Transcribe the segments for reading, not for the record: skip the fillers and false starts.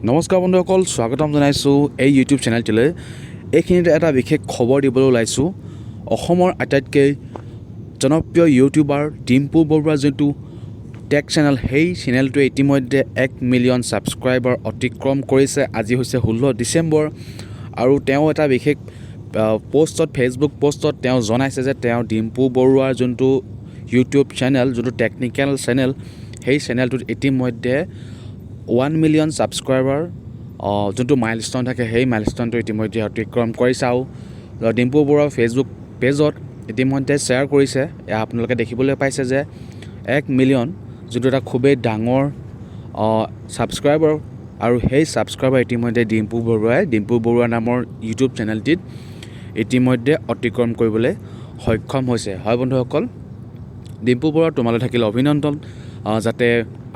নমস্কাৰ বন্ধুসকল, স্বাগতম জনাইছোঁ এই ইউটিউব চেনেলটোলৈ। এইখিনিতে এটা বিশেষ খবৰ দিবলৈ ওলাইছোঁ। অসমৰ আটাইতকৈ জনপ্ৰিয় ইউটিউবাৰ ডিম্পু বৰুৱাৰ যোনটো টেক চেনেল, সেই চেনেলটোৱে ইতিমধ্যে 1 মিলিয়ন ছাবস্ক্ৰাইবাৰ অতিক্ৰম কৰিছে। আজি হৈছে 16 ডিচেম্বৰ আৰু তেওঁ এটা বিশেষ ফেচবুক পষ্টত তেওঁ জনাইছে যে তেওঁ ডিম্পু বৰুৱাৰ যোনটো ইউটিউব চেনেল, যোনটো টেকনিকেল চেনেল, সেই চেনেলটোত ইতিমধ্যে 1 মিলিয়ন ছাবস্ক্ৰাইবাৰ যোনটো মাইলষ্টন থাকে, সেই মাইলষ্টনটো ইতিমধ্যে অতিক্ৰম কৰিছে। আৰু ডিম্পু বৰুৱাৰ ফেচবুক পেজত ইতিমধ্যে শ্বেয়াৰ কৰিছে। আপোনালোকে দেখিবলৈ পাইছে যে 1 মিলিয়ন যোনটো এটা খুবেই ডাঙৰ ছাবস্ক্ৰাইবাৰ, আৰু সেই ছাবস্ক্ৰাইবাৰ ইতিমধ্যে ডিম্পু বৰুৱা নামৰ ইউটিউব চেনেলটিত ইতিমধ্যে অতিক্ৰম কৰিবলৈ সক্ষম হৈছে। হয় বন্ধুসকল, ডিম্পু বৰুৱা তোমালৈ থাকিল অভিনন্দন, যাতে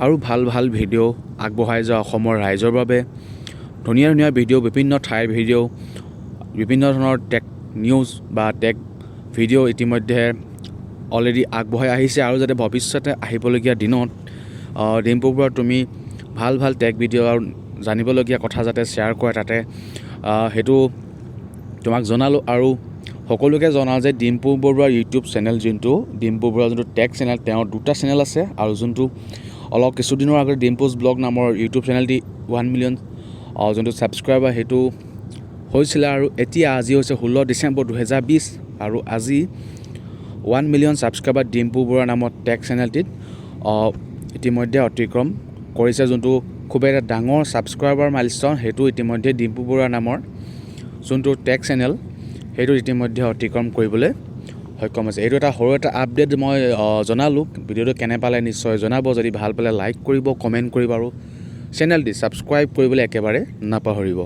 আৰু ভাল ভাল ভিডিঅ' আগবঢ়াই যোৱা অসমৰ ৰাইজৰ বাবে। ধুনীয়া ধুনীয়া ভিডিঅ', বিভিন্ন ঠাইৰ ভিডিঅ', বিভিন্ন ধৰণৰ টেক নিউজ বা টেক ভিডিঅ' ইতিমধ্যে অলৰেডি আগবঢ়াই আহিছে, আৰু যাতে ভৱিষ্যতে আহিবলগীয়া দিনত ডিম্পু বৰুৱা তুমি ভাল ভাল টেক ভিডিঅ' আৰু জানিবলগীয়া কথা যাতে শ্বেয়াৰ কৰে, তাতে সেইটো তোমাক জনালোঁ। আৰু সকলোকে জনাওঁ যে ডিম্পু বৰুৱাৰ ইউটিউব চেনেল, যোনটো ডিম্পু বৰুৱাৰ যোনটো টেক চেনেল, তেওঁৰ দুটা চেনেল আছে। আৰু যোনটো অলপ কিছুদিনৰ আগতে ডিম্পুজ ব্লগ নামৰ ইউটিউব চেনেলটি 1 মিলিয়ন যোনটো ছাবস্ক্ৰাইবাৰ সেইটো হৈছিলে, আৰু এতিয়া আজি হৈছে 16 ডিচেম্বৰ 2020, আৰু আজি 1 মিলিয়ন ছাবস্ক্ৰাইবাৰ ডিম্পু বৰুৱা নামৰ টেক চেনেলটিত ইতিমধ্যে অতিক্ৰম কৰিছে। যোনটো খুবেই এটা ডাঙৰ ছাবস্ক্ৰাইবাৰ মাইলষ্টন, সেইটো ইতিমধ্যে ডিম্পু বৰুৱা নামৰ যোনটো টেক চেনেল, সেইটো ইতিমধ্যে অতিক্ৰম কৰিবলৈ সক্ষম হৈছে। এইটো এটা সৰু এটা আপডেট মই জনালোঁ। ভিডিঅ'টো কেনে পালে নিশ্চয় জনাব। যদি ভাল পালে লাইক কৰিব, কমেণ্ট কৰিব, আৰু চেনেলটি ছাবস্ক্ৰাইব কৰিবলৈ একেবাৰে নাপাহৰিব।